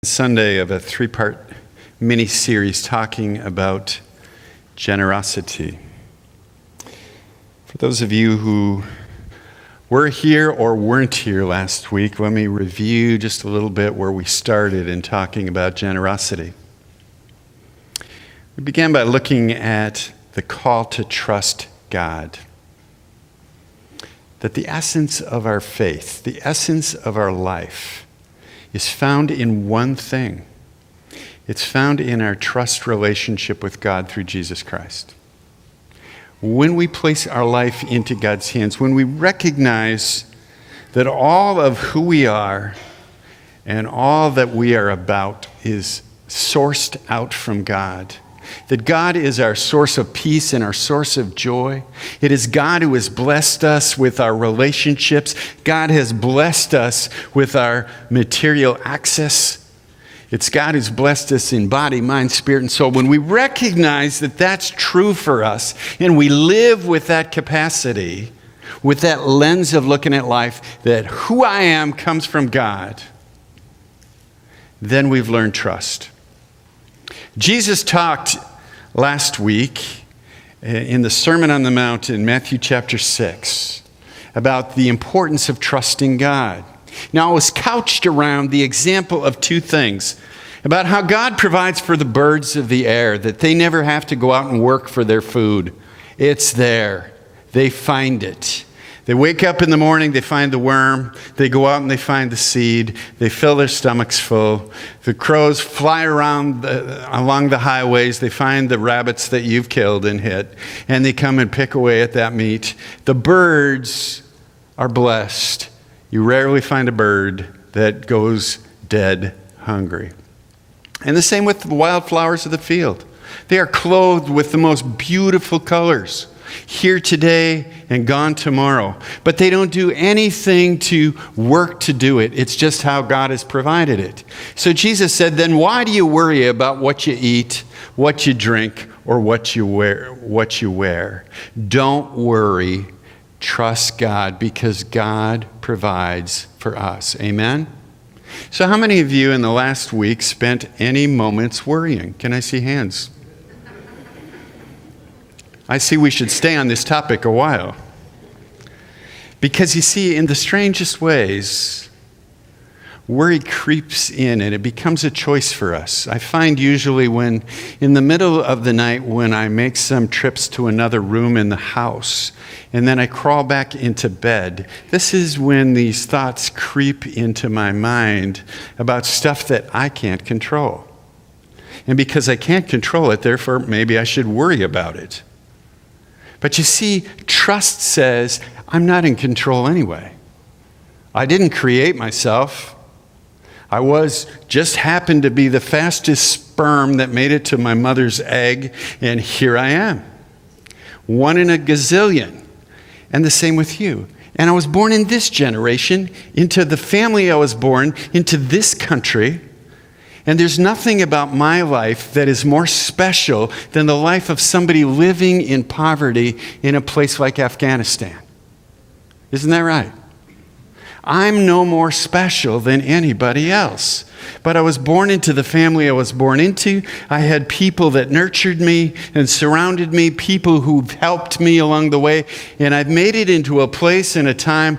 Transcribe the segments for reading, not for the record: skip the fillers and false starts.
Sunday of a three-part mini-series talking about generosity. For those of you who were here or weren't here last week, let me review just a little bit where we started in talking about generosity. We began by looking at the call to trust God. That the essence of our faith, the essence of our life, is found in one thing. It's found in our trust relationship with God through Jesus Christ. When we place our life into God's hands, when we recognize that all of who we are and all that we are about is sourced out from God, that God is our source of peace and our source of joy. It is God who has blessed us with our relationships. God has blessed us with our material access. It's God who's blessed us in body, mind, spirit, and soul. When we recognize that that's true for us and we live with that capacity, with that lens of looking at life, that who I am comes from God, then we've learned trust. Jesus talked last week in the Sermon on the Mount in Matthew chapter 6 about the importance of trusting God. Now, it was couched around the example of two things, about how God provides for the birds of the air, that they never have to go out and work for their food. It's there. They find it. They wake up in the morning, they find the worm, they go out and they find the seed, they fill their stomachs full. The crows fly around along the highways, they find the rabbits that you've killed and hit, and they come and pick away at that meat. The birds are blessed. You rarely find a bird that goes dead hungry. And the same with the wildflowers of the field. They are clothed with the most beautiful colors, here today and gone tomorrow. But they don't do anything to work to do it. It's just how God has provided it. So Jesus said, then why do you worry about what you eat, what you drink, or what you wear? Don't worry. Trust God, because God provides for us. Amen? So how many of you in the last week spent any moments worrying? Can I see hands? I see we should stay on this topic a while. Because you see, in the strangest ways, worry creeps in and it becomes a choice for us. I find usually when, in the middle of the night, when I make some trips to another room in the house, and then I crawl back into bed, this is when these thoughts creep into my mind about stuff that I can't control. And because I can't control it, therefore, maybe I should worry about it. But you see, trust says, I'm not in control anyway. I didn't create myself. I just happened to be the fastest sperm that made it to my mother's egg, and here I am. One in a gazillion. And the same with you. And I was born in this generation, into the family I was born, into this country. And there's nothing about my life that is more special than the life of somebody living in poverty in a place like Afghanistan. Isn't that right? I'm no more special than anybody else. But I was born into the family I was born into. I had people that nurtured me and surrounded me, people who helped me along the way. And I've made it into a place and a time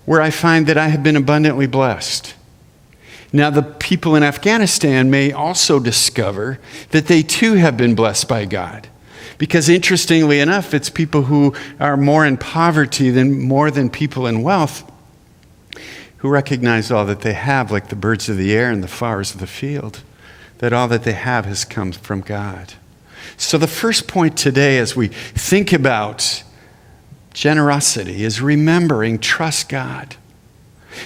where I find that I have been abundantly blessed. Now, the people in Afghanistan may also discover that they too have been blessed by God. Because interestingly enough, it's people who are more in poverty more than people in wealth who recognize all that they have, like the birds of the air and the flowers of the field, that all that they have has come from God. So the first point today as we think about generosity is remembering, trust God.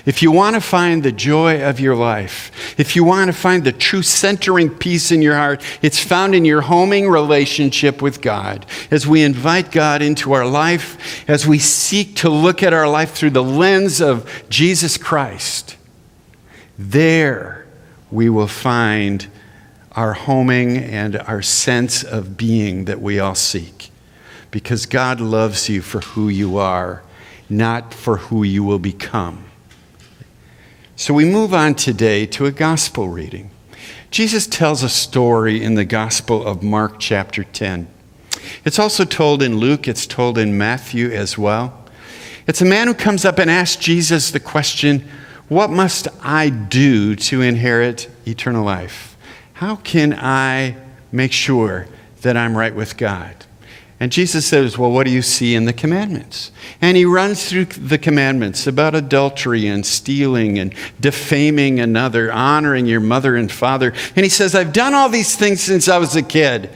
If you want to find the joy of your life, if you want to find the true centering peace in your heart, it's found in your homing relationship with God. As we invite God into our life, as we seek to look at our life through the lens of Jesus Christ, there we will find our homing and our sense of being that we all seek. Because God loves you for who you are, not for who you will become. So we move on today to a gospel reading. Jesus tells a story in the Gospel of Mark chapter 10. It's also told in Luke. It's told in Matthew as well. It's a man who comes up and asks Jesus the question, what must I do to inherit eternal life? How can I make sure that I'm right with God? And Jesus says, well, what do you see in the commandments? And he runs through the commandments about adultery and stealing and defaming another, honoring your mother and father. And he says, I've done all these things since I was a kid.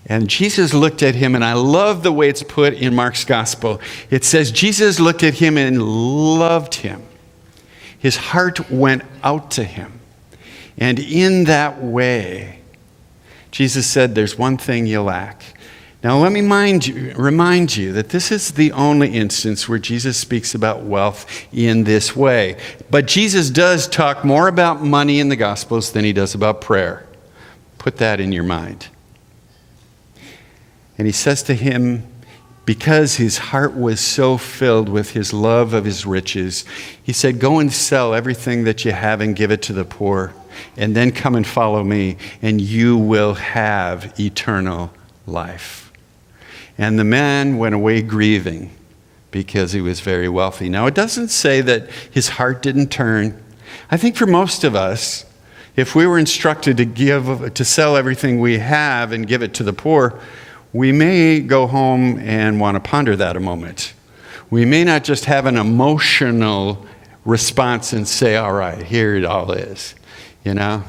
And Jesus looked at him, and I love the way it's put in Mark's gospel. It says, Jesus looked at him and loved him. His heart went out to him. And in that way, Jesus said, there's one thing you lack. Now, let me remind you that this is the only instance where Jesus speaks about wealth in this way. But Jesus does talk more about money in the Gospels than he does about prayer. Put that in your mind. And he says to him, because his heart was so filled with his love of his riches, he said, go and sell everything that you have and give it to the poor, and then come and follow me, and you will have eternal life. And the man went away grieving because he was very wealthy. Now, it doesn't say that his heart didn't turn. I think for most of us, if we were instructed to sell everything we have and give it to the poor, we may go home and want to ponder that a moment. We may not just have an emotional response and say, all right, here it all is, you know?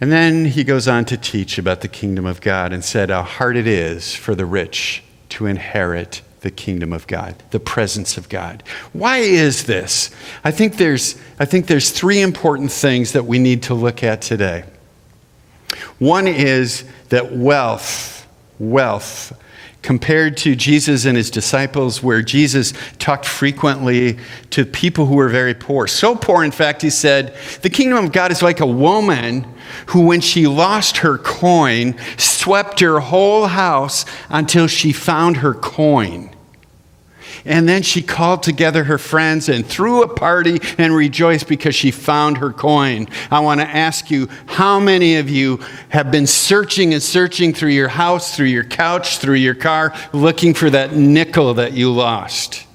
And then he goes on to teach about the kingdom of God and said how hard it is for the rich to inherit the kingdom of God, the presence of God. Why is this? I think there's three important things that we need to look at today. One is that wealth, compared to Jesus and his disciples, where Jesus talked frequently to people who were very poor. So poor, in fact, he said, the kingdom of God is like a woman who, when she lost her coin, swept her whole house until she found her coin. And then she called together her friends and threw a party and rejoiced because she found her coin. I want to ask you, how many of you have been searching and searching through your house, through your couch, through your car, looking for that nickel that you lost?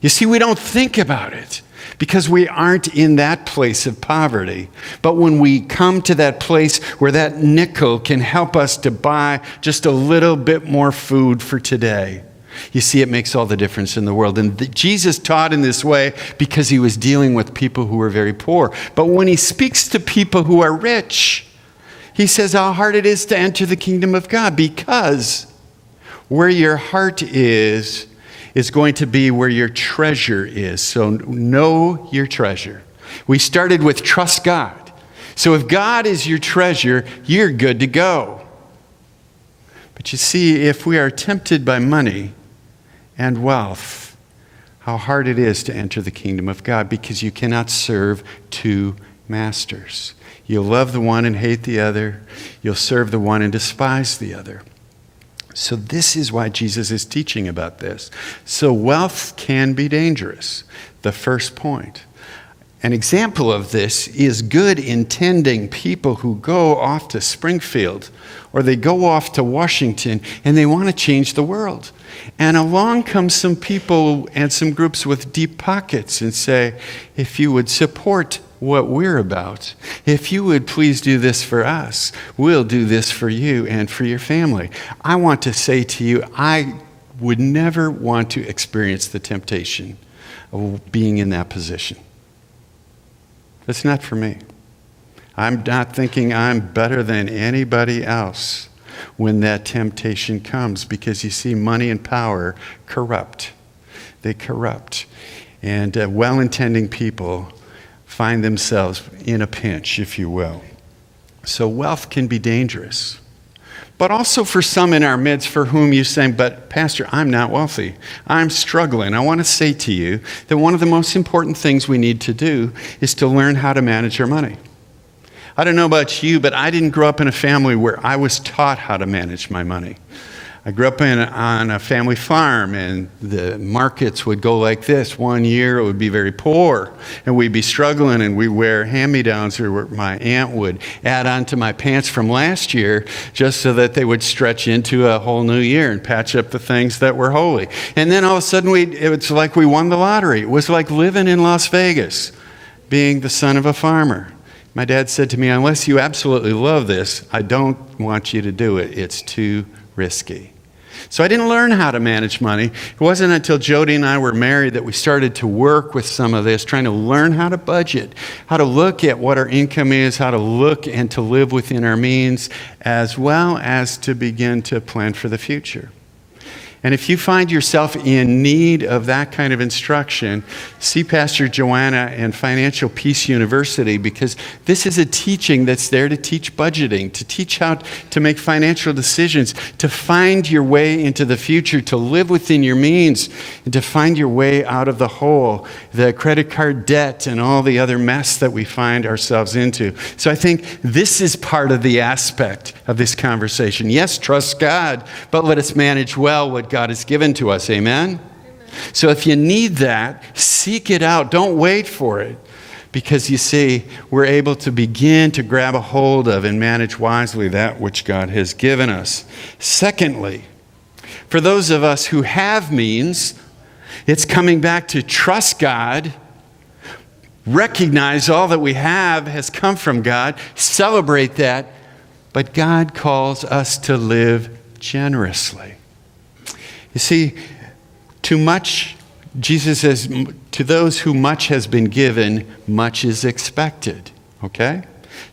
You see, we don't think about it because we aren't in that place of poverty. But when we come to that place where that nickel can help us to buy just a little bit more food for today, you see, it makes all the difference in the world. And Jesus taught in this way because he was dealing with people who were very poor. But when he speaks to people who are rich, he says how hard it is to enter the kingdom of God, because where your heart is going to be where your treasure is. So know your treasure. We started with trust God. So if God is your treasure, you're good to go. But you see, if we are tempted by money and wealth, how hard it is to enter the kingdom of God, because you cannot serve two masters. You'll love the one and hate the other. You'll serve the one and despise the other. So this is why Jesus is teaching about this. So wealth can be dangerous. The first point. An example of this is good intending people who go off to Springfield or they go off to Washington and they want to change the world. And along comes some people and some groups with deep pockets and say, if you would support what we're about, if you would please do this for us, we'll do this for you and for your family. I want to say to you, I would never want to experience the temptation of being in that position. That's not for me. I'm not thinking I'm better than anybody else when that temptation comes, because you see, money and power corrupt. They corrupt. And well-intending people find themselves in a pinch, if you will. So wealth can be dangerous. But also for some in our midst for whom you say, but Pastor, I'm not wealthy. I'm struggling. I want to say to you that one of the most important things we need to do is to learn how to manage our money. I don't know about you, but I didn't grow up in a family where I was taught how to manage my money. I grew up on a family farm, and the markets would go like this. One year it would be very poor, and we'd be struggling, and we'd wear hand-me-downs, or my aunt would add on to my pants from last year just so that they would stretch into a whole new year and patch up the things that were holy. And then all of a sudden, it was like we won the lottery. It was like living in Las Vegas, being the son of a farmer. My dad said to me, unless you absolutely love this, I don't want you to do it. It's too risky. So I didn't learn how to manage money. It wasn't until Jody and I were married that we started to work with some of this, trying to learn how to budget, how to look at what our income is, how to look and to live within our means, as well as to begin to plan for the future. And if you find yourself in need of that kind of instruction, see Pastor Joanna and Financial Peace University, because this is a teaching that's there to teach budgeting, to teach how to make financial decisions, to find your way into the future, to live within your means, and to find your way out of the hole, the credit card debt, and all the other mess that we find ourselves into. So I think this is part of the aspect of this conversation. Yes, trust God, but let us manage well what God has given to us. Amen? So if you need that, seek it out. Don't wait for it. Because you see, we're able to begin to grab a hold of and manage wisely that which God has given us. Secondly, for those of us who have means, it's coming back to trust God, recognize all that we have has come from God, celebrate that, but God calls us to live generously. You see, too much, Jesus says, to those who much has been given, much is expected. Okay?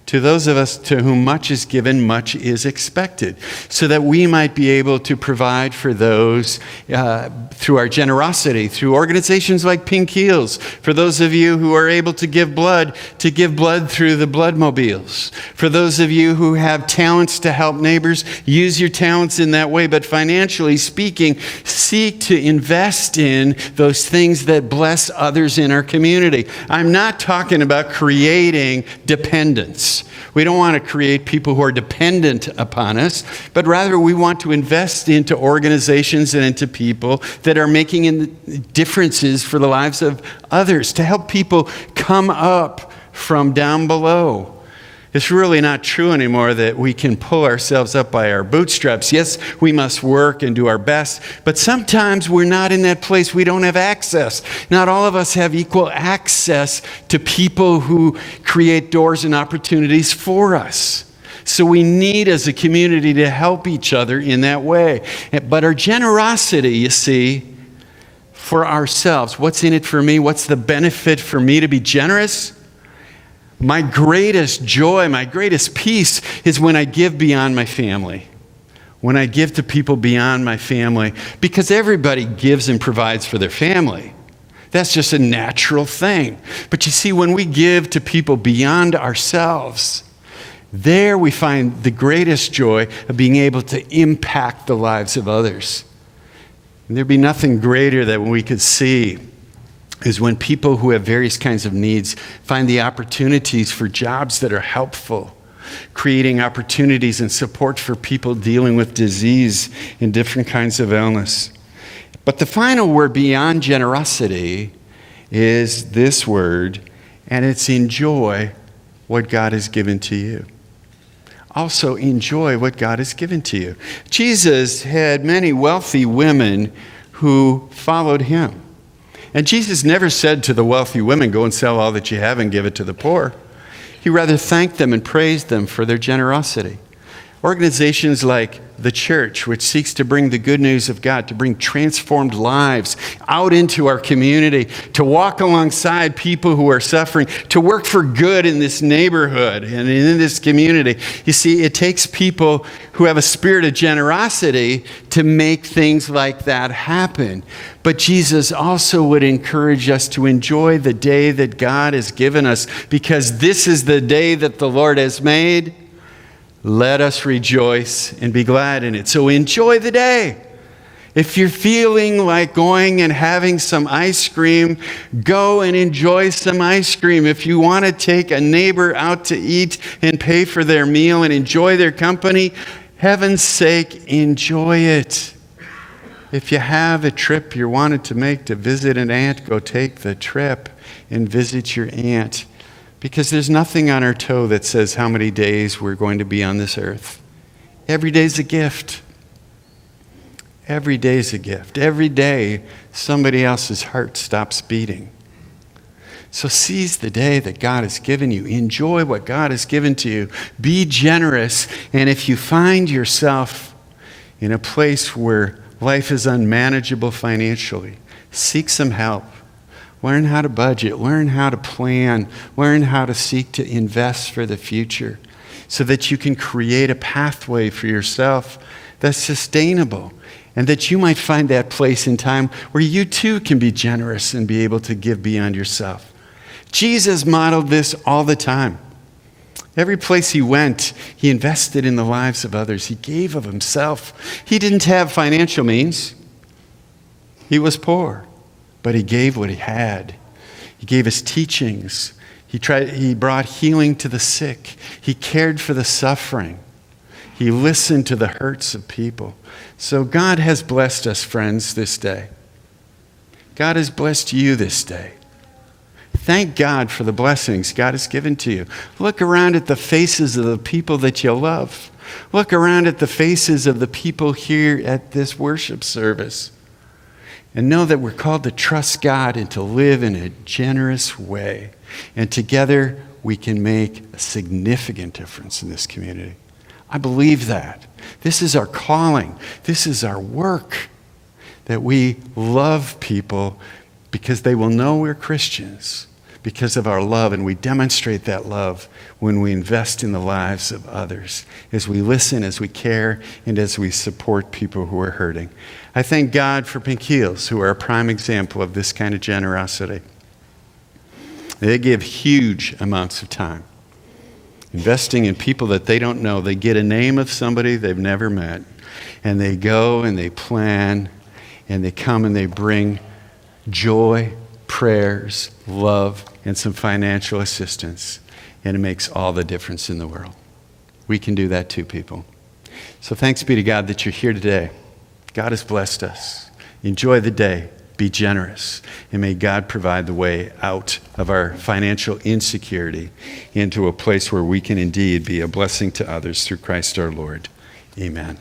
To those of us to whom much is given, much is expected, so that we might be able to provide for those through our generosity, through organizations like Pink Heels, for those of you who are able to give blood through the blood mobiles, for those of you who have talents to help neighbors, use your talents in that way, but financially speaking, seek to invest in those things that bless others in our community. I'm not talking about creating dependence. We don't want to create people who are dependent upon us, but rather we want to invest into organizations and into people that are making differences for the lives of others, to help people come up from down below. It's really not true anymore that we can pull ourselves up by our bootstraps. Yes, we must work and do our best, but sometimes we're not in that place. We don't have access. Not all of us have equal access to people who create doors and opportunities for us. So we need as a community to help each other in that way. But our generosity, you see, for ourselves, what's in it for me? What's the benefit for me to be generous? My greatest joy, my greatest peace is when I give beyond my family. When I give to people beyond my family, because everybody gives and provides for their family. That's just a natural thing. But you see, when we give to people beyond ourselves, there we find the greatest joy of being able to impact the lives of others. And there'd be nothing greater that we could see is when people who have various kinds of needs find the opportunities for jobs that are helpful, creating opportunities and support for people dealing with disease and different kinds of illness. But the final word beyond generosity is this word, and it's enjoy what God has given to you. Also enjoy what God has given to you. Jesus had many wealthy women who followed him. And Jesus never said to the wealthy women, go and sell all that you have and give it to the poor. He rather thanked them and praised them for their generosity. Organizations like the church, which seeks to bring the good news of God, to bring transformed lives out into our community, to walk alongside people who are suffering, to work for good in this neighborhood and in this community. You see, it takes people who have a spirit of generosity to make things like that happen. But Jesus also would encourage us to enjoy the day that God has given us, because this is the day that the Lord has made. Let us rejoice and be glad in it. So enjoy the day. If you're feeling like going and having some ice cream, go and enjoy some ice cream. If you want to take a neighbor out to eat and pay for their meal and enjoy their company, Heaven's sake, enjoy it. If you have a trip you wanted to make to visit an aunt, go take the trip and visit your aunt. Because there's nothing on our toe that says how many days we're going to be on this earth. Every day's a gift. Every day's a gift. Every day, somebody else's heart stops beating. So seize the day that God has given you. Enjoy what God has given to you. Be generous. And if you find yourself in a place where life is unmanageable financially, seek some help. Learn how to budget. Learn how to plan. Learn how to seek to invest for the future so that you can create a pathway for yourself that's sustainable. And that you might find that place in time where you too can be generous and be able to give beyond yourself. Jesus modeled this all the time. Every place he went, he invested in the lives of others. He gave of himself. He didn't have financial means. He was poor, but he gave what he had. He gave his teachings. He brought healing to the sick. He cared for the suffering. He listened to the hurts of people. So God has blessed us, friends, this day. God has blessed you this day. Thank God for the blessings God has given to you. Look around at the faces of the people that you love. Look around at the faces of the people here at this worship service. And know that we're called to trust God and to live in a generous way. And together we can make a significant difference in this community. I believe that. This is our calling. This is our work. That we love people because they will know we're Christians because of our love. And we demonstrate that love when we invest in the lives of others, as we listen, as we care, and as we support people who are hurting. I thank God for Pink Heels, who are a prime example of this kind of generosity. They give huge amounts of time. Investing in people that they don't know. They get a name of somebody they've never met. And they go and they plan and they come and they bring joy, prayers, love, and some financial assistance. And it makes all the difference in the world. We can do that too, people. So thanks be to God that you're here today. God has blessed us. Enjoy the day. Be generous, and may God provide the way out of our financial insecurity into a place where we can indeed be a blessing to others through Christ our Lord. Amen.